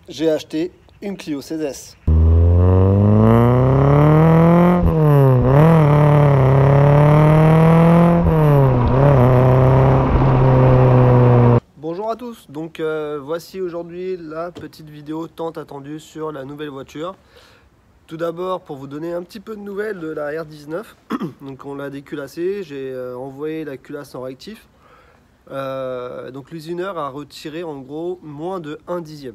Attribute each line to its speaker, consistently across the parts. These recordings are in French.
Speaker 1: j'ai acheté une Clio 16S. Bonjour à tous, donc voici aujourd'hui la petite vidéo tant attendue sur la nouvelle voiture. Tout d'abord, pour vous donner un petit peu de nouvelles de la R19, donc on l'a déculassée, j'ai envoyé la culasse en rectif. Donc l'usineur a retiré en gros moins de 1/10.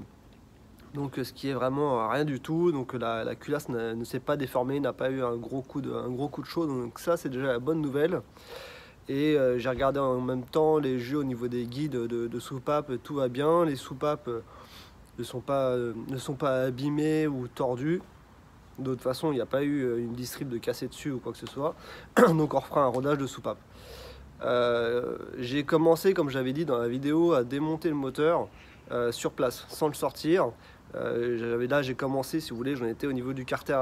Speaker 1: Donc ce qui est vraiment rien du tout. Donc la culasse ne s'est pas déformée, n'a pas eu un gros coup de chaud. Donc ça c'est déjà la bonne nouvelle. Et j'ai regardé en même temps les jeux au niveau des guides de soupapes, tout va bien. Les soupapes ne sont pas abîmées ou tordues. De toute façon, il n'y a pas eu une distrib de casser dessus ou quoi que ce soit. Donc on refera un rodage de soupape. J'ai commencé, comme j'avais dit dans la vidéo, à démonter le moteur sur place, sans le sortir. Là j'ai commencé, si vous voulez, j'en étais au niveau du carter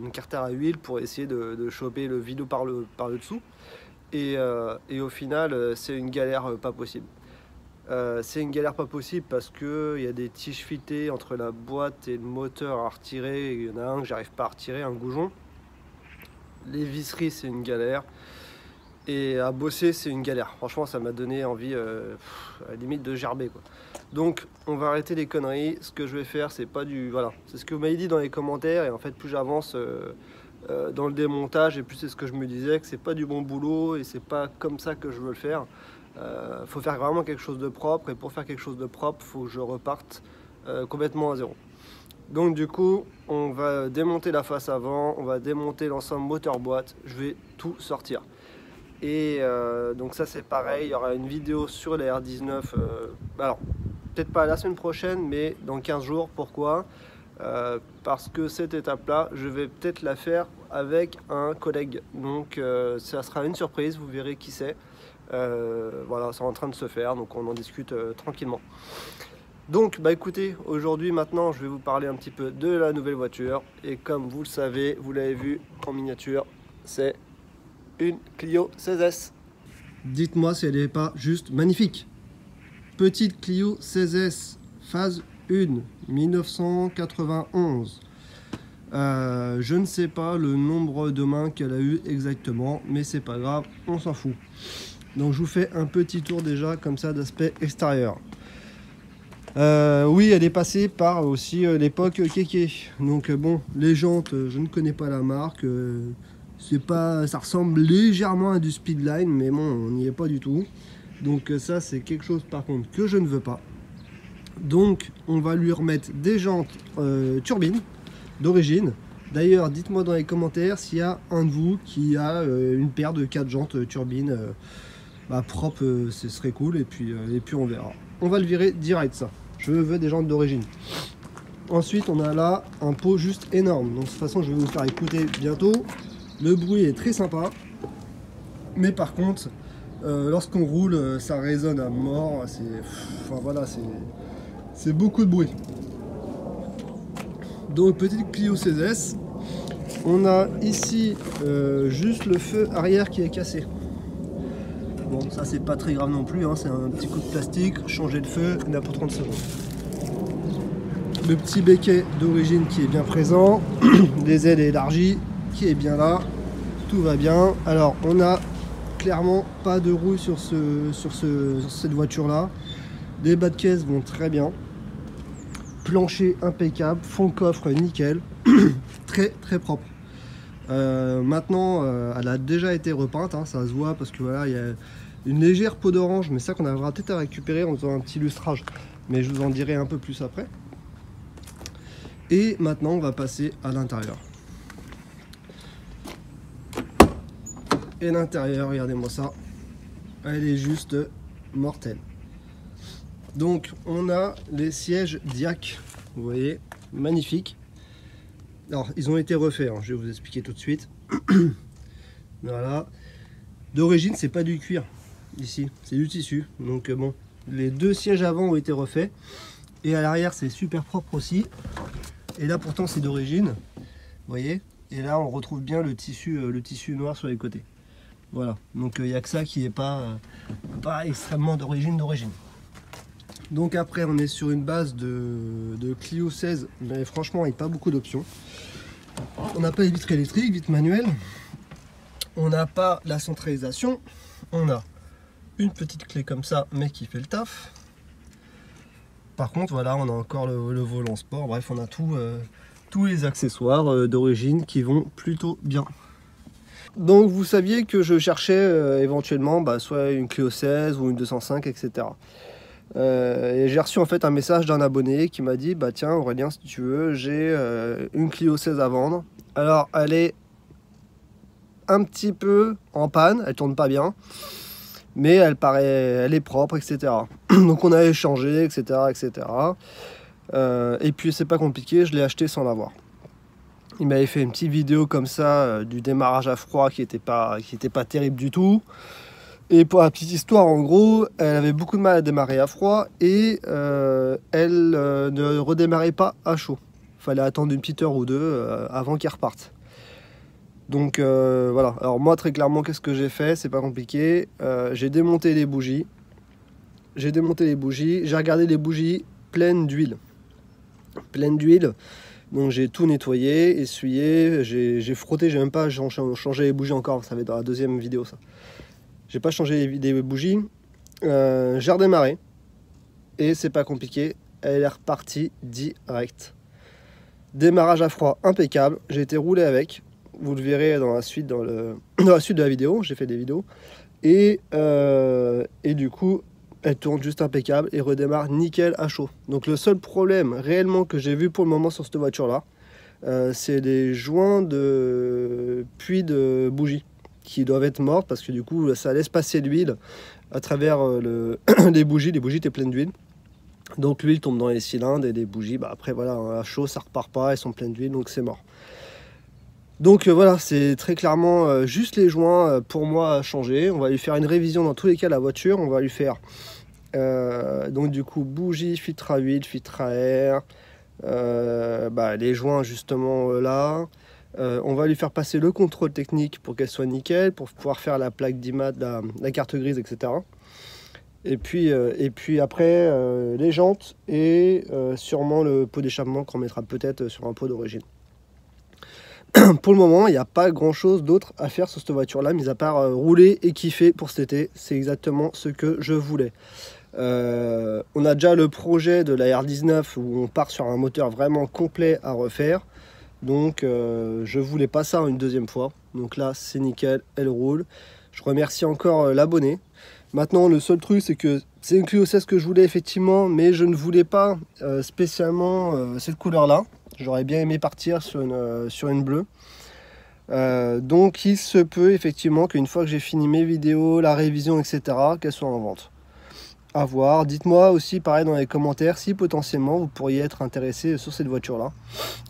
Speaker 1: une carter à huile pour essayer de choper le vide par le dessous. Et au final, c'est une galère pas possible. C'est une galère pas possible parce qu'il y a des tiges fitées entre la boîte et le moteur à retirer. Il y en a un que j'arrive pas à retirer, un goujon. Les visseries, c'est une galère. Et à bosser, c'est une galère. Franchement, ça m'a donné envie, à la limite, de gerber, quoi. Donc, on va arrêter les conneries. Ce que je vais faire, c'est pas du... Voilà, c'est ce que vous m'avez dit dans les commentaires. Et en fait, plus j'avance dans le démontage, et plus c'est ce que je me disais, que c'est pas du bon boulot et c'est pas comme ça que je veux le faire. Faut faire vraiment quelque chose de propre. Et pour faire quelque chose de propre, faut que je reparte complètement à zéro. Donc du coup, on va démonter la face avant, on va démonter l'ensemble moteur-boîte. Je vais tout sortir. Et donc ça c'est pareil, il y aura une vidéo sur la R19, alors peut-être pas la semaine prochaine mais dans 15 jours. Pourquoi? Parce que cette étape là je vais peut-être la faire avec un collègue, donc ça sera une surprise, vous verrez qui c'est. Voilà, c'est en train de se faire, donc on en discute tranquillement. Donc bah écoutez, aujourd'hui maintenant je vais vous parler un petit peu de la nouvelle voiture, et comme vous le savez, vous l'avez vu en miniature, c'est une Clio 16S. Dites-moi si elle n'est pas juste magnifique. Petite Clio 16S, phase 1, 1991. Je ne sais pas le nombre de mains qu'elle a eu exactement, mais c'est pas grave, on s'en fout. Donc je vous fais un petit tour déjà comme ça d'aspect extérieur. Oui, elle est passée par aussi l'époque Keke. Donc bon, les jantes, je ne connais pas la marque. C'est pas, ça ressemble légèrement à du Speedline, mais bon, on n'y est pas du tout. Donc ça, c'est quelque chose par contre que je ne veux pas. Donc on va lui remettre des jantes turbines d'origine. D'ailleurs, dites-moi dans les commentaires s'il y a un de vous qui a une paire de 4 jantes turbines propres, ce serait cool. Et puis on verra. On va le virer direct ça. Je veux des jantes d'origine. Ensuite, on a là un pot juste énorme. Donc de toute façon, je vais vous faire écouter bientôt. Le bruit est très sympa, mais par contre, lorsqu'on roule, ça résonne à mort. Enfin voilà, c'est beaucoup de bruit. Donc petite Clio 16S, on a ici juste le feu arrière qui est cassé. Bon, ça c'est pas très grave non plus, hein, c'est un petit coup de plastique, changer de feu, il n'a pour 30 secondes. Le petit béquet d'origine qui est bien présent, des ailes élargies qui est bien là, tout va bien. Alors on a clairement pas de rouille sur cette voiture là. Les bas de caisse vont très bien, plancher impeccable, fond de coffre nickel, très très propre. Maintenant elle a déjà été repeinte, hein, ça se voit parce que voilà, il y a une légère peau d'orange, mais ça qu'on aura peut-être à récupérer en faisant un petit lustrage, mais je vous en dirai un peu plus après. Et maintenant on va passer à l'intérieur. Et l'intérieur, regardez-moi ça, elle est juste mortelle. Donc on a les sièges Diac, vous voyez, magnifiques. Alors ils ont été refaits, hein, je vais vous expliquer tout de suite. Voilà, d'origine c'est pas du cuir ici, c'est du tissu. Donc bon, les deux sièges avant ont été refaits, et à l'arrière c'est super propre aussi. Et là pourtant c'est d'origine, vous voyez, et là on retrouve bien le tissu noir sur les côtés. Voilà, donc il n'y a que ça qui n'est pas extrêmement d'origine. Donc après on est sur une base de Clio 16, mais franchement avec pas beaucoup d'options. On n'a pas les vitres électriques, vitres manuelles. On n'a pas la centralisation. On a une petite clé comme ça, mais qui fait le taf. Par contre, voilà, on a encore le volant sport. Bref, on a tous les accessoires d'origine qui vont plutôt bien. Donc vous saviez que je cherchais éventuellement soit une Clio 16 ou une 205, etc. Et j'ai reçu en fait un message d'un abonné qui m'a dit tiens Aurélien, si tu veux, j'ai une Clio 16 à vendre. Alors elle est un petit peu en panne, elle tourne pas bien, mais elle est propre, etc. Donc on a échangé, etc. Et puis c'est pas compliqué, je l'ai acheté sans l'avoir. Il m'avait fait une petite vidéo comme ça du démarrage à froid qui était pas terrible du tout. Et pour la petite histoire, en gros, elle avait beaucoup de mal à démarrer à froid et elle ne redémarrait pas à chaud. Il fallait attendre une petite heure ou deux avant qu'elle reparte. Donc voilà, alors moi très clairement qu'est-ce que j'ai fait, c'est pas compliqué, j'ai démonté les bougies, j'ai regardé les bougies pleines d'huile, donc j'ai tout nettoyé, essuyé, j'ai frotté, j'ai même pas changé les bougies encore, ça va être dans la deuxième vidéo ça. J'ai pas changé les bougies, j'ai redémarré, et c'est pas compliqué, elle est repartie direct. Démarrage à froid impeccable, j'ai été roulé avec. Vous le verrez dans la suite, dans la suite de la vidéo, j'ai fait des vidéos. Et du coup, elle tourne juste impeccable et redémarre nickel à chaud. Donc le seul problème réellement que j'ai vu pour le moment sur cette voiture-là, c'est les joints de puits de bougies qui doivent être morts parce que du coup, ça laisse passer l'huile à travers les bougies. Les bougies étaient pleines d'huile. Donc l'huile tombe dans les cylindres et les bougies, après voilà, à chaud, ça repart pas, elles sont pleines d'huile, donc c'est mort. Donc voilà, c'est très clairement juste les joints pour moi à changer. On va lui faire une révision dans tous les cas la voiture. On va lui faire donc du coup bougie, filtre à huile, filtre à air, les joints justement là. On va lui faire passer le contrôle technique pour qu'elle soit nickel, pour pouvoir faire la plaque d'IMAT, la carte grise, etc. Et puis après les jantes et sûrement le pot d'échappement qu'on mettra peut-être sur un pot d'origine. Pour le moment, il n'y a pas grand chose d'autre à faire sur cette voiture là, mis à part rouler et kiffer pour cet été. C'est exactement ce que je voulais. On a déjà le projet de la R19 où on part sur un moteur vraiment complet à refaire. Donc je voulais pas ça une deuxième fois. Donc là c'est nickel, elle roule. Je remercie encore l'abonné. Maintenant le seul truc c'est que c'est une Clio 16 que je voulais effectivement, mais je ne voulais pas spécialement cette couleur là. J'aurais bien aimé partir sur une bleue. Donc il se peut effectivement qu'une fois que j'ai fini mes vidéos, la révision, etc., qu'elle soit en vente. À voir. Dites-moi aussi pareil dans les commentaires si potentiellement vous pourriez être intéressé sur cette voiture-là.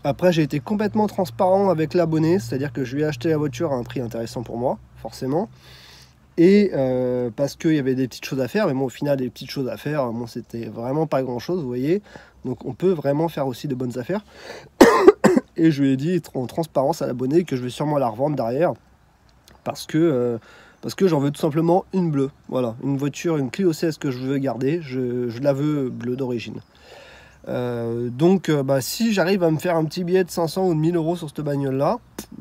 Speaker 1: Après j'ai été complètement transparent avec l'abonné, c'est-à-dire que je lui ai acheté la voiture à un prix intéressant pour moi, forcément. Et parce qu'il y avait des petites choses à faire, mais bon, au final, des petites choses à faire, bon, c'était vraiment pas grand-chose, vous voyez. Donc on peut vraiment faire aussi de bonnes affaires. Et je lui ai dit en transparence à l'abonné que je vais sûrement la revendre derrière. Parce que j'en veux tout simplement une bleue. Voilà, une voiture, une Clio 16 que je veux garder, je la veux bleue d'origine. Donc si j'arrive à me faire un petit billet de 500 ou de 1000 euros sur cette bagnole là,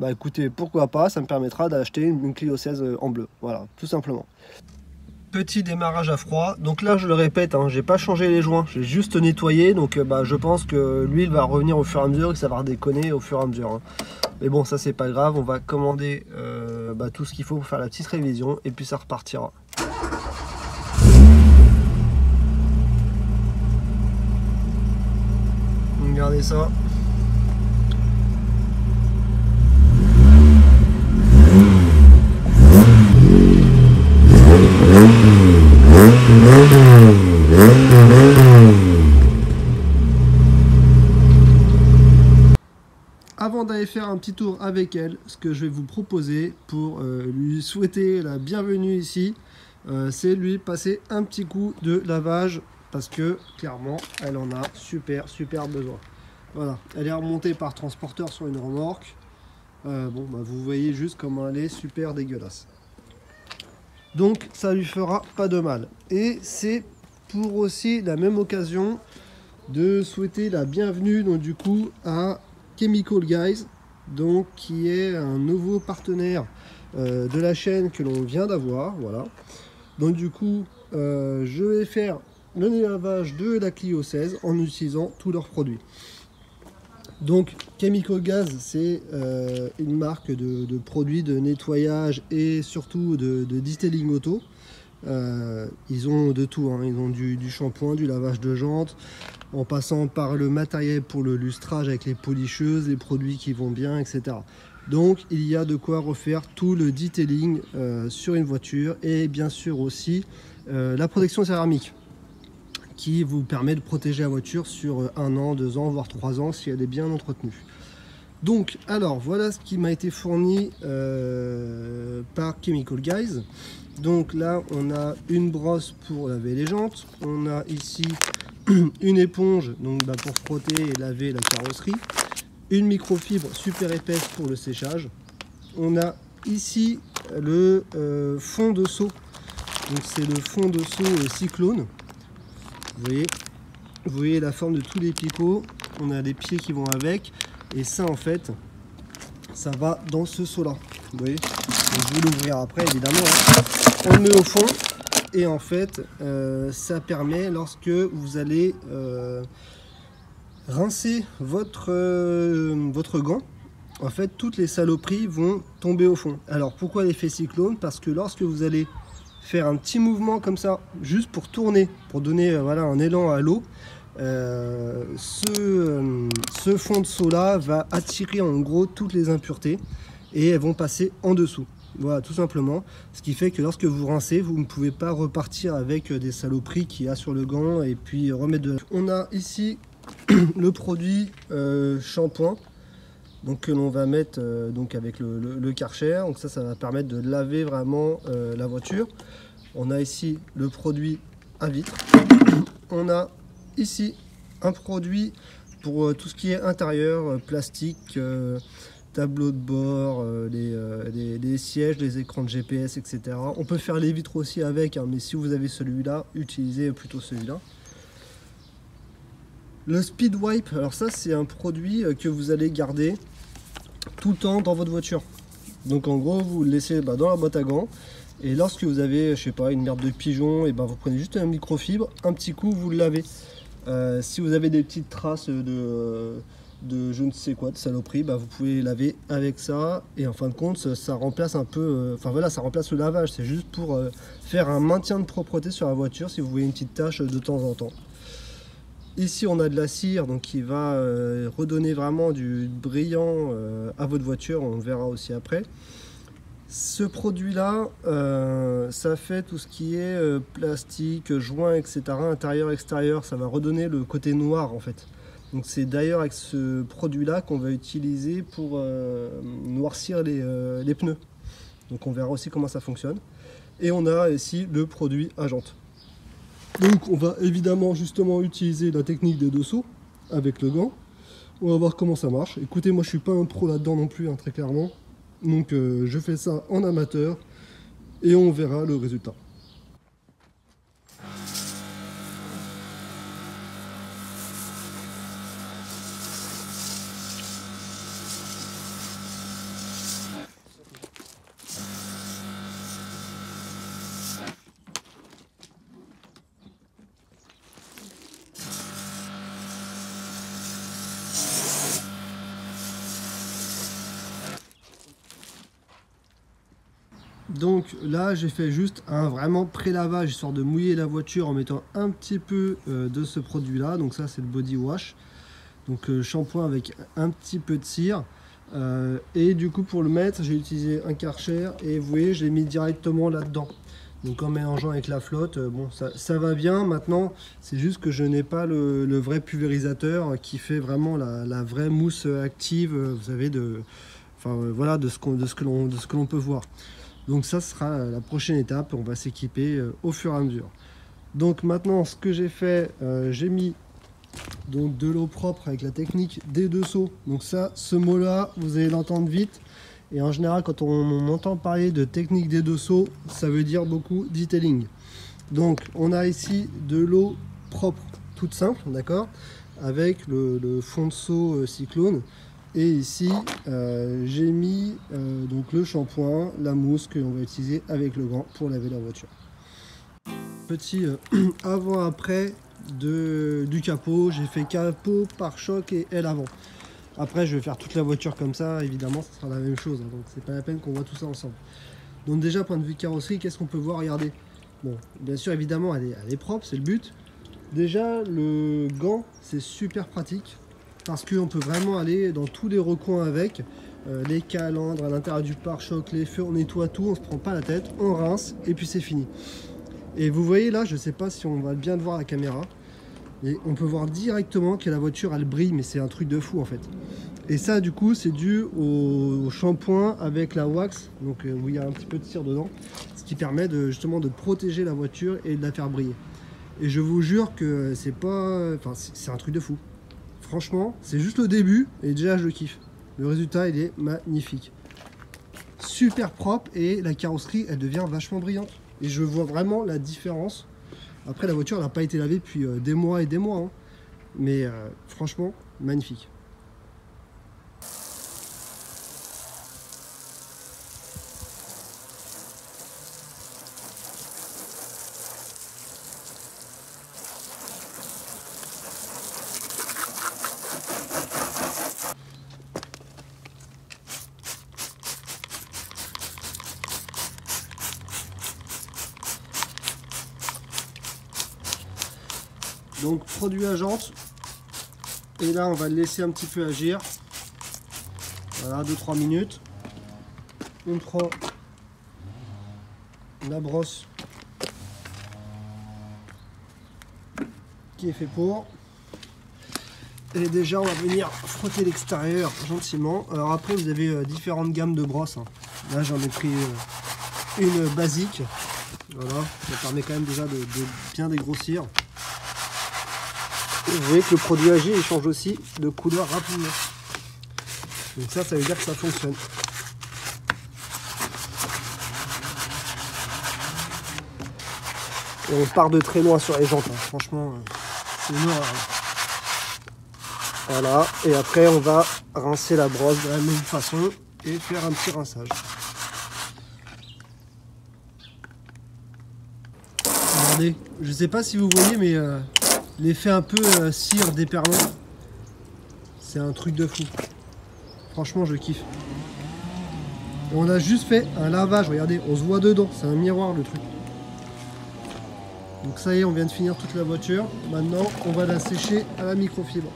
Speaker 1: écoutez, pourquoi pas, ça me permettra d'acheter une Clio 16 en bleu, voilà, tout simplement. Petit démarrage à froid, donc là je le répète, j'ai pas changé les joints, j'ai juste nettoyé, donc je pense que l'huile va revenir au fur et à mesure et que ça va redéconner au fur et à mesure. Mais bon, ça c'est pas grave, on va commander tout ce qu'il faut pour faire la petite révision et puis ça repartira. Regardez ça. Avant d'aller faire un petit tour avec elle, ce que je vais vous proposer pour lui souhaiter la bienvenue ici, c'est lui passer un petit coup de lavage parce que clairement elle en a super besoin. Voilà, elle est remontée par transporteur sur une remorque. Vous voyez juste comment elle est super dégueulasse. Donc ça lui fera pas de mal. Et c'est pour aussi la même occasion de souhaiter la bienvenue donc du coup à Chemical Guys, donc qui est un nouveau partenaire de la chaîne que l'on vient d'avoir. Voilà. Donc du coup je vais faire le lavage de la Clio 16 en utilisant tous leurs produits. Donc Chemical Guys, c'est une marque de produits de nettoyage et surtout de detailing auto. Ils ont de tout, hein. Ils ont du shampoing, du lavage de jantes, en passant par le matériel pour le lustrage avec les policheuses, les produits qui vont bien, etc. Donc il y a de quoi refaire tout le detailing sur une voiture, et bien sûr aussi la protection céramique qui vous permet de protéger la voiture sur 1 an, 2 ans, voire 3 ans si elle est bien entretenue. Donc alors voilà ce qui m'a été fourni par Chemical Guys. Donc là on a une brosse pour laver les jantes, on a ici une éponge donc pour frotter et laver la carrosserie, une microfibre super épaisse pour le séchage, on a ici le fond de seau, donc c'est le fond de seau Cyclone. Vous voyez la forme de tous les picots, on a les pieds qui vont avec, et ça en fait ça va dans ce seau là, vous voyez. Donc, je vais l'ouvrir après évidemment, hein. On le met au fond et en fait ça permet, lorsque vous allez rincer votre gant, en fait toutes les saloperies vont tomber au fond. Alors pourquoi l'effet cyclone? Parce que lorsque vous allez faire un petit mouvement comme ça, juste pour tourner, pour donner voilà, un élan à l'eau, ce fond de seau là va attirer en gros toutes les impuretés et elles vont passer en dessous. Voilà, tout simplement. Ce qui fait que lorsque vous rincez, vous ne pouvez pas repartir avec des saloperies qu'il y a sur le gant et puis remettre de... On a ici le produit shampoing, donc que l'on va mettre donc avec le Karcher. Donc ça va permettre de laver vraiment la voiture. On a ici le produit à vitre. On a ici un produit pour tout ce qui est intérieur, plastique, tableau de bord, les sièges, les écrans de GPS, etc. On peut faire les vitres aussi avec, hein, mais si vous avez celui-là, utilisez plutôt celui-là. Le Speed Wipe, alors ça c'est un produit que vous allez garder tout le temps dans votre voiture. Donc en gros vous le laissez dans la boîte à gants, et lorsque vous avez, je sais pas, une merde de pigeon, et vous prenez juste un microfibre, un petit coup vous le lavez. Si vous avez des petites traces de je ne sais quoi, de saloperie, vous pouvez laver avec ça, et en fin de compte ça remplace un peu, enfin voilà, ça remplace le lavage. C'est juste pour faire un maintien de propreté sur la voiture si vous voyez une petite tache de temps en temps. Ici on a de la cire, donc qui va redonner vraiment du brillant à votre voiture, on verra aussi après. Ce produit là ça fait tout ce qui est plastique, joint, etc., intérieur, extérieur, ça va redonner le côté noir en fait. Donc c'est d'ailleurs avec ce produit là qu'on va utiliser pour noircir les pneus. Donc on verra aussi comment ça fonctionne. Et on a ici le produit à jante. Donc on va évidemment justement utiliser la technique des 2 sauts avec le gant. On va voir comment ça marche. Écoutez, moi je suis pas un pro là-dedans non plus, hein, très clairement. Donc je fais ça en amateur et on verra le résultat. Donc là j'ai fait juste un vraiment pré-lavage histoire de mouiller la voiture en mettant un petit peu de ce produit là. Donc ça c'est le body wash, donc shampoing avec un petit peu de cire, et du coup pour le mettre j'ai utilisé un Karcher, et vous voyez je l'ai mis directement là dedans, donc en mélangeant avec la flotte. Bon ça va bien. Maintenant c'est juste que je n'ai pas le vrai pulvérisateur qui fait vraiment la vraie mousse active, vous savez, voilà, de ce que l'on peut voir. Donc ça sera la prochaine étape, on va s'équiper au fur et à mesure. Donc maintenant ce que j'ai fait, j'ai mis donc de l'eau propre avec la technique des 2 sauts. Donc ça, ce mot là vous allez l'entendre vite, et en général quand on entend parler de technique des 2 sauts, ça veut dire beaucoup detailing. Donc on a ici de l'eau propre, toute simple, d'accord, avec le fond de seau cyclone. Et ici j'ai mis donc le shampoing, la mousse que l'on va utiliser avec le gant pour laver la voiture. Petit avant-après du capot, j'ai fait capot, pare-choc et aile avant. Après je vais faire toute la voiture comme ça, évidemment ça sera la même chose, hein, donc c'est pas la peine qu'on voit tout ça ensemble. Donc déjà point de vue carrosserie, qu'est-ce qu'on peut voir? Regardez. Bon, bien sûr évidemment elle est propre, c'est le but. Déjà le gant c'est super pratique parce qu'on peut vraiment aller dans tous les recoins avec. Les calandres à l'intérieur du pare-choc, les feux, on nettoie tout, on se prend pas la tête, on rince et puis c'est fini. Et vous voyez là, je sais pas si on va bien le voir à la caméra, et on peut voir directement que la voiture elle brille, mais c'est un truc de fou en fait. Et ça du coup c'est dû au shampoing avec la wax, donc où il y a un petit peu de cire dedans, ce qui permet justement de protéger la voiture et de la faire briller. Et je vous jure que c'est pas, enfin c'est un truc de fou. Franchement, c'est juste le début et déjà je le kiffe. Le résultat il est magnifique. Super propre et la carrosserie elle devient vachement brillante. Et je vois vraiment la différence. Après la voiture elle n'a pas été lavée depuis des mois et des mois. Hein. Mais franchement, magnifique. Donc produit à jante, et là on va le laisser un petit peu agir, voilà 2-3 minutes. On prend la brosse qui est fait pour, et déjà on va venir frotter l'extérieur gentiment. Alors après vous avez différentes gammes de brosses, hein. Là j'en ai pris une basique, voilà, ça permet quand même déjà de bien dégrossir. Vous voyez que le produit agit et change aussi de couleur rapidement. Donc ça veut dire que ça fonctionne. Et on part de très loin sur les jantes, hein. Franchement, c'est une horreur. Voilà, et après on va rincer la brosse de la même façon et faire un petit rinçage. Regardez, je sais pas si vous voyez, mais l'effet un peu cire déperlant, c'est un truc de fou. Franchement, je kiffe. Et on a juste fait un lavage, regardez, on se voit dedans, c'est un miroir le truc. Donc ça y est, on vient de finir toute la voiture. Maintenant, on va la sécher à la microfibre.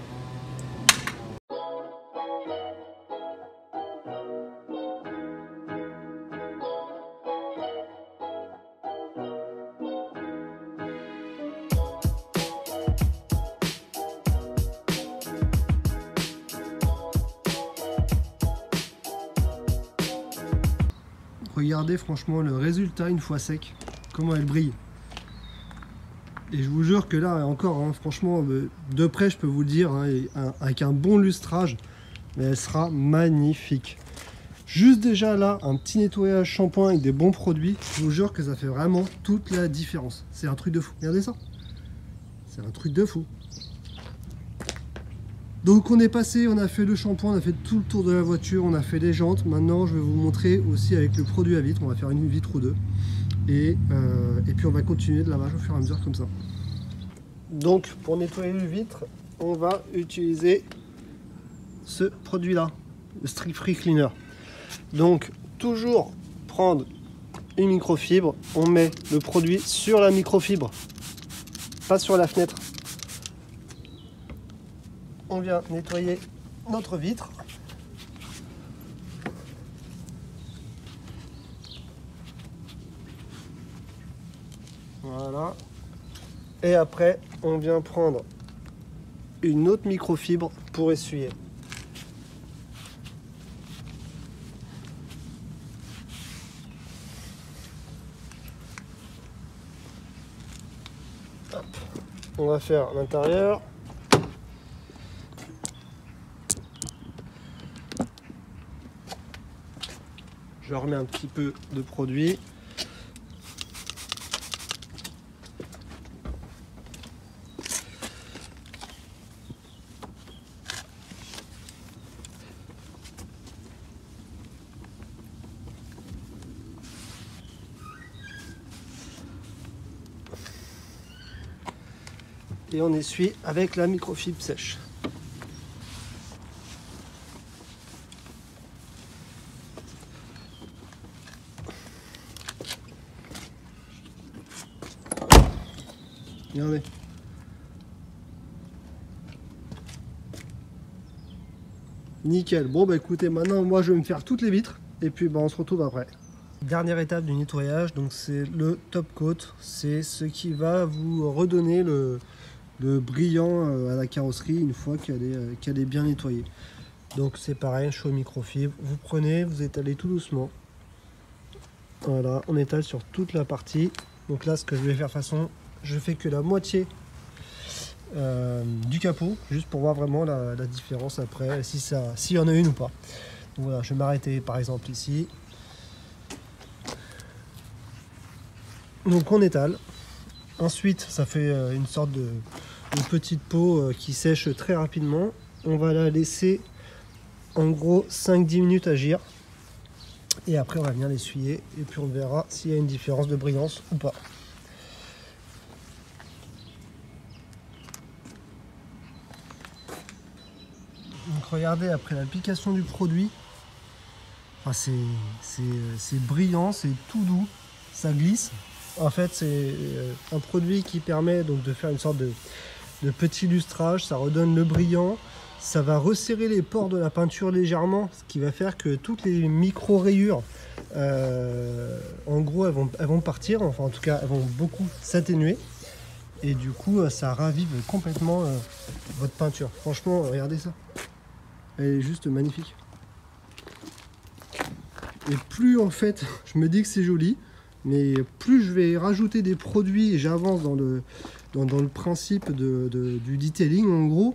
Speaker 1: Regardez franchement le résultat une fois sec, comment elle brille. Et je vous jure que là encore, hein, franchement, de près je peux vous le dire, hein, avec un bon lustrage, mais elle sera magnifique. Juste déjà là, un petit nettoyage shampoing avec des bons produits, je vous jure que ça fait vraiment toute la différence. C'est un truc de fou, regardez ça. C'est un truc de fou. Donc on est passé, on a fait le shampoing, on a fait tout le tour de la voiture, on a fait les jantes. Maintenant je vais vous montrer aussi avec le produit à vitre, on va faire une vitre ou deux. Et puis on va continuer de lavage au fur et à mesure comme ça. Donc pour nettoyer les vitres, on va utiliser ce produit là, le Strict Free Cleaner. Donc toujours prendre une microfibre, on met le produit sur la microfibre, pas sur la fenêtre. On vient nettoyer notre vitre. Voilà. Et après, on vient prendre une autre microfibre pour essuyer. Hop. On va faire l'intérieur. Je remets un petit peu de produit. et on essuie avec la microfibre sèche. Regardez. Nickel. Bon bah écoutez, maintenant moi je vais me faire toutes les vitres et puis bah, on se retrouve après. Dernière étape du nettoyage, donc c'est le top coat. C'est ce qui va vous redonner le brillant à la carrosserie une fois qu'elle est bien nettoyée. Donc c'est pareil, chaud microfibre. Vous prenez, vous étalez tout doucement. Voilà, on étale sur toute la partie. Donc là ce que je vais faire façon, je fais que la moitié du capot, juste pour voir vraiment la différence après, s'il y en a une ou pas. Donc voilà, je vais m'arrêter par exemple ici. Donc on étale. Ensuite, ça fait une sorte de petite peau qui sèche très rapidement. On va la laisser en gros 5-10 minutes agir. Et après on va venir l'essuyer et puis on verra s'il y a une différence de brillance ou pas. Donc regardez, après l'application du produit, enfin, c'est brillant, c'est tout doux, ça glisse. En fait c'est un produit qui permet donc de faire une sorte de petit lustrage, ça redonne le brillant, ça va resserrer les pores de la peinture légèrement, ce qui va faire que toutes les micro rayures, en gros elles vont partir, enfin en tout cas elles vont beaucoup s'atténuer. Et du coup ça ravive complètement votre peinture. Franchement regardez ça, elle est juste magnifique. Et plus en fait je me dis que c'est joli, mais plus je vais rajouter des produits et j'avance dans le principe du detailing en gros,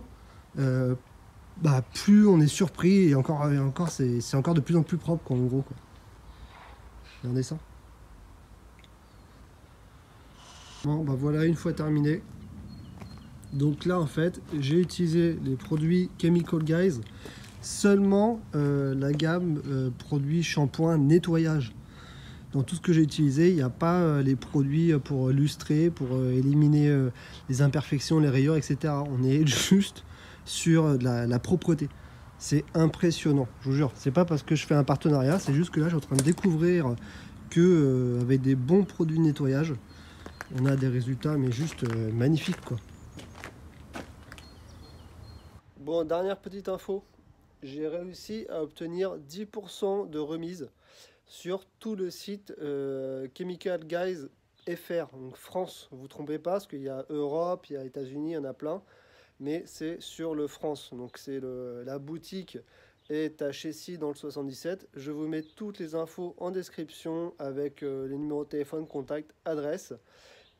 Speaker 1: bah plus on est surpris et encore c'est encore de plus en plus propre quoi, en gros quoi. Regardez ça. Bon bah voilà, une fois terminé. Donc là en fait j'ai utilisé les produits Chemical Guys, seulement la gamme produits shampoing nettoyage. Dans tout ce que j'ai utilisé, il n'y a pas les produits pour lustrer, pour éliminer les imperfections, les rayures, etc. On est juste sur de la propreté. C'est impressionnant, je vous jure. C'est pas parce que je fais un partenariat, c'est juste que là, je suis en train de découvrir que avec des bons produits de nettoyage, on a des résultats mais juste magnifiques, quoi. Bon, dernière petite info. J'ai réussi à obtenir 10% de remise sur tout le site Chemical Guys FR, donc France, vous ne vous trompez pas, parce qu'il y a Europe, il y a États-Unis, il y en a plein, mais c'est sur le France, donc c'est la boutique est à Chessy dans le 77. Je vous mets toutes les infos en description avec les numéros de téléphone, contact, adresse,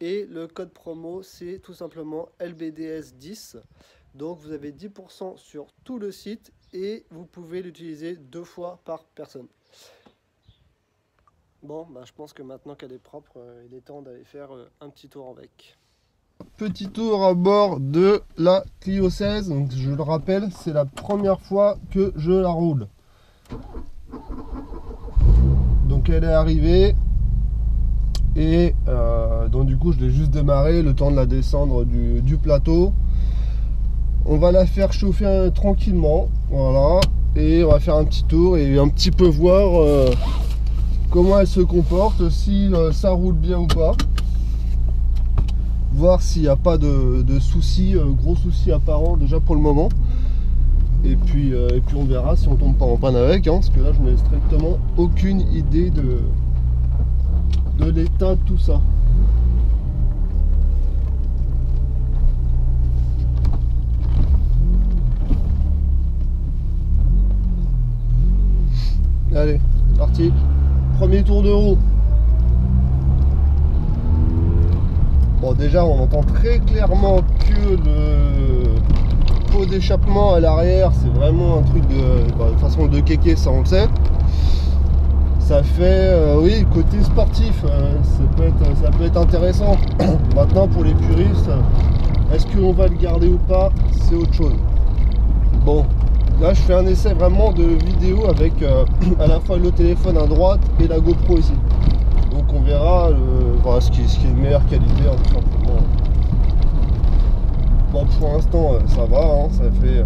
Speaker 1: et le code promo c'est tout simplement LBDS10. Donc vous avez 10% sur tout le site et vous pouvez l'utiliser 2 fois par personne. Bon, bah, je pense que maintenant qu'elle est propre, il est temps d'aller faire un petit tour avec. Petit tour à bord de la Clio 16. Donc, je le rappelle, c'est la première fois que je la roule. Donc elle est arrivée. Et donc du coup, je l'ai juste démarré, le temps de la descendre du plateau. On va la faire chauffer tranquillement. Voilà. Et on va faire un petit tour et un petit peu voir... comment elle se comporte, si ça roule bien ou pas, voir s'il n'y a pas de soucis, gros soucis apparents déjà pour le moment, et puis on verra si on tombe pas en panne avec, hein, parce que là je n'ai strictement aucune idée de l'état de tout ça. Allez, parti. Premier tour de roue. Bon, déjà on entend très clairement que le pot d'échappement à l'arrière c'est vraiment un truc de façon de kéké, ça on le sait. Ça fait oui, côté sportif, ça peut être intéressant. Maintenant pour les puristes, est-ce qu'on va le garder ou pas, c'est autre chose. Bon, là je fais un essai vraiment de vidéo avec à la fois le téléphone à droite et la GoPro ici. Donc on verra voilà, ce qui est de meilleure qualité, hein, tout simplement. Bon, pour l'instant ça va, hein, ça fait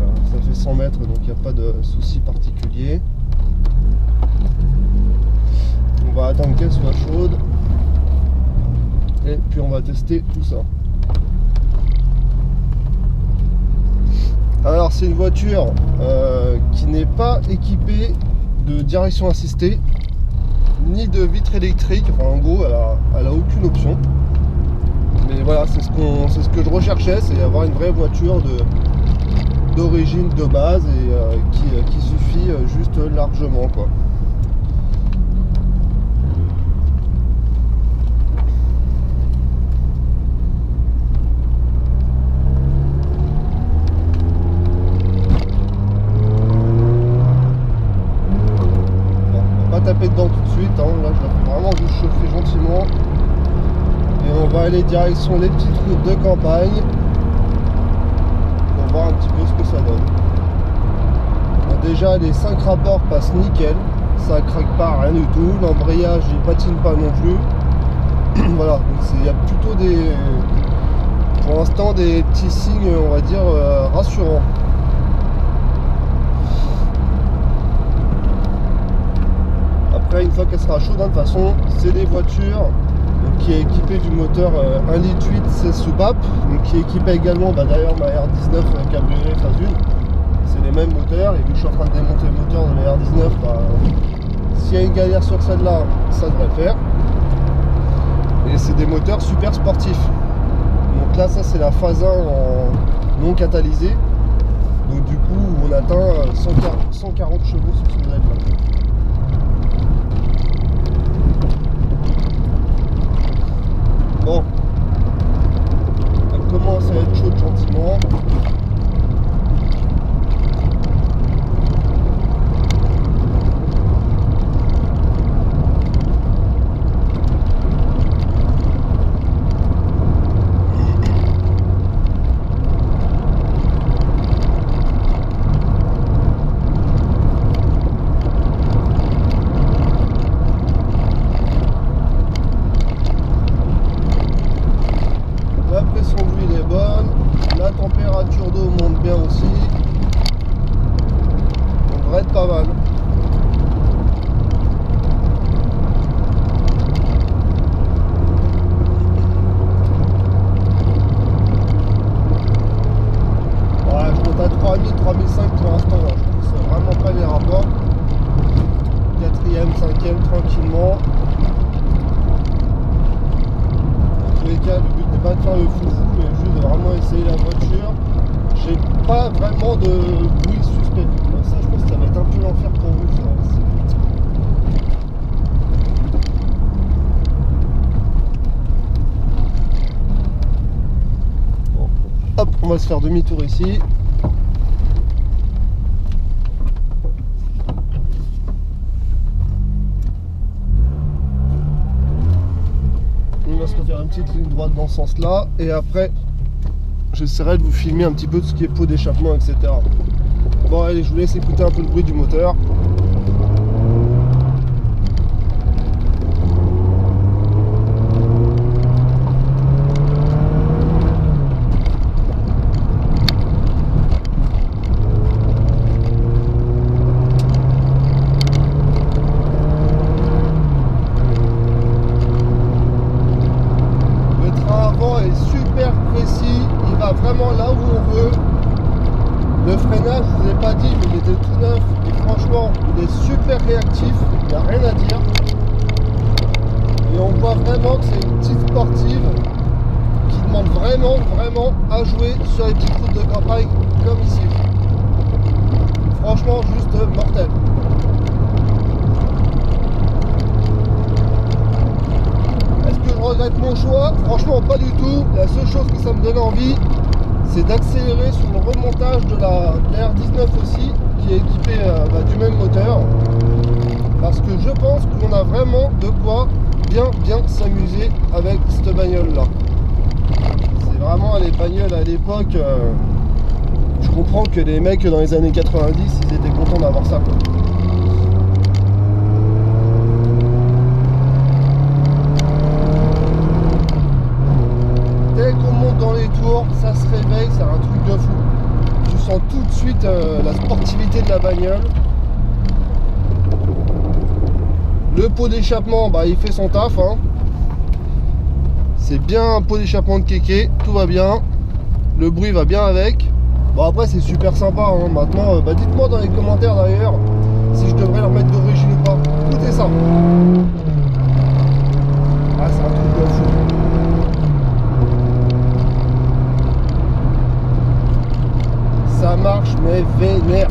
Speaker 1: 100 mètres, donc il n'y a pas de souci particulier. On va attendre qu'elle soit chaude et puis on va tester tout ça. Alors c'est une voiture qui n'est pas équipée de direction assistée ni de vitre électrique, enfin en gros elle a aucune option. Mais voilà, c'est ce que je recherchais, c'est avoir une vraie voiture d'origine de base et qui suffit juste largement quoi. Taper dedans tout de suite, hein. Là je la fais vraiment juste chauffer gentiment et on va aller direction les petites routes de campagne pour voir un petit peu ce que ça donne. Donc déjà les 5 rapports passent nickel, ça craque pas, rien du tout, l'embrayage il patine pas non plus. Voilà, donc il y a plutôt pour l'instant des petits signes on va dire rassurants. Après, une fois qu'elle sera chaude, de toute façon, c'est des voitures donc, qui est équipée du moteur 1,8 litre 16 soupapes, donc qui est équipée également, d'ailleurs ma R19 cabriolet phase 1, c'est les mêmes moteurs, et vu que je suis en train de démonter le moteur de la R19, s'il y a une galère sur celle-là, ça devrait le faire. Et c'est des moteurs super sportifs. Donc là, ça c'est la phase 1 en non catalysé, donc du coup on atteint 140 chevaux sur ce modèle-là. Bon, elle commence à être chaude gentiment. La pression d'huile est bonne, la température d'eau monte bien aussi, on devrait être pas mal. Ouais, je monte à 3000, 3005 pour l'instant, je pousse vraiment pas les rapports. 4ème, 5ème tranquillement. Dans tous les cas, le but n'est pas de faire le foufou, mais juste de vraiment essayer la voiture. J'ai pas vraiment de bruit suspect. Donc ça, je pense que ça va être un peu l'enfer pour vous. Ça. Bon. Hop, on va se faire demi-tour ici. On va se refaire une petite ligne droite dans ce sens là et après j'essaierai de vous filmer un petit peu tout ce qui est pot d'échappement, etc. Bon allez, je vous laisse écouter un peu le bruit du moteur. Vraiment là où on veut. Le freinage, je vous ai pas dit, mais il était tout neuf et franchement il est super réactif, il n'y a rien à dire. Et on voit vraiment que c'est une petite sportive qui demande vraiment à jouer sur les petites routes de campagne comme ici. Franchement juste mortel. Est-ce que je regrette mon choix? Franchement pas du tout. La seule chose que ça me donne envie, c'est d'accélérer sur le remontage de la R19 aussi, qui est équipée du même moteur. Parce que je pense qu'on a vraiment de quoi bien s'amuser avec cette bagnole là. C'est vraiment les bagnoles à l'époque. Je comprends que les mecs dans les années 90, ils étaient contents d'avoir ça quoi. dès qu'on monte dans les tours, ça se réveille, c'est un truc de fou. Tu sens tout de suite la sportivité de la bagnole. Le pot d'échappement, bah, il fait son taf, hein. C'est bien un pot d'échappement de kéké, tout va bien. Le bruit va bien avec. Bon, après c'est super sympa, hein. Maintenant, bah, dites-moi dans les commentaires d'ailleurs si je devrais leur mettre d'origine ou pas. Écoutez ça. Ah, c'est un truc de fou. Ça marche mais vénère.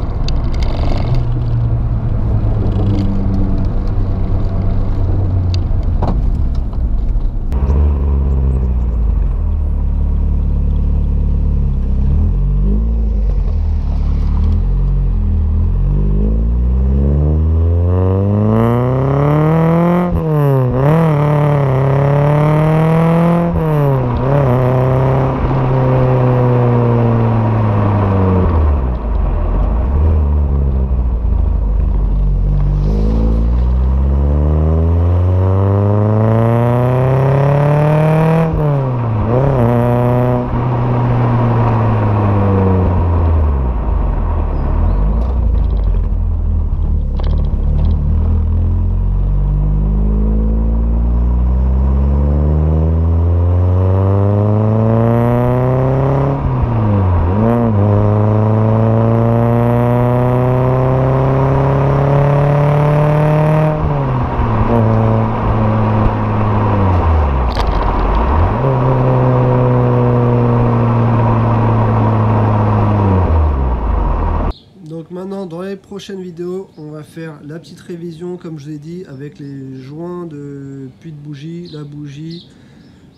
Speaker 1: Donc maintenant dans les prochaines vidéos on va faire la petite révision comme je vous ai dit avec les joints de puits de bougie, la bougie,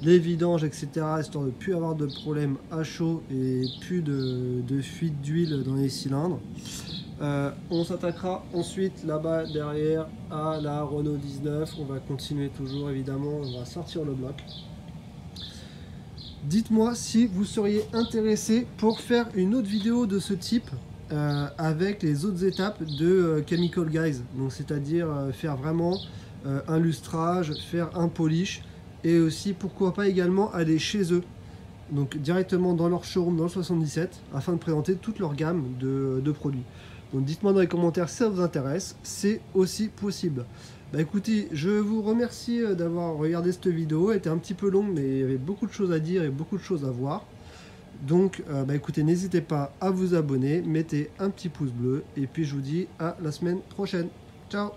Speaker 1: les vidanges etc. histoire de ne plus avoir de problème à chaud et plus de fuite d'huile dans les cylindres. On s'attaquera ensuite là-bas derrière à la Renault 19, on va continuer toujours évidemment, on va sortir le bloc. Dites-moi si vous seriez intéressé pour faire une autre vidéo de ce type avec les autres étapes de Chemical Guys, donc c'est-à-dire faire vraiment un lustrage, faire un polish et aussi pourquoi pas également aller chez eux, donc directement dans leur showroom dans le 77 afin de présenter toute leur gamme de produits. Donc dites-moi dans les commentaires si ça vous intéresse, c'est aussi possible. Bah écoutez, je vous remercie d'avoir regardé cette vidéo, elle était un petit peu longue mais il y avait beaucoup de choses à dire et beaucoup de choses à voir. Donc bah écoutez, n'hésitez pas à vous abonner, mettez un petit pouce bleu et puis je vous dis à la semaine prochaine. Ciao!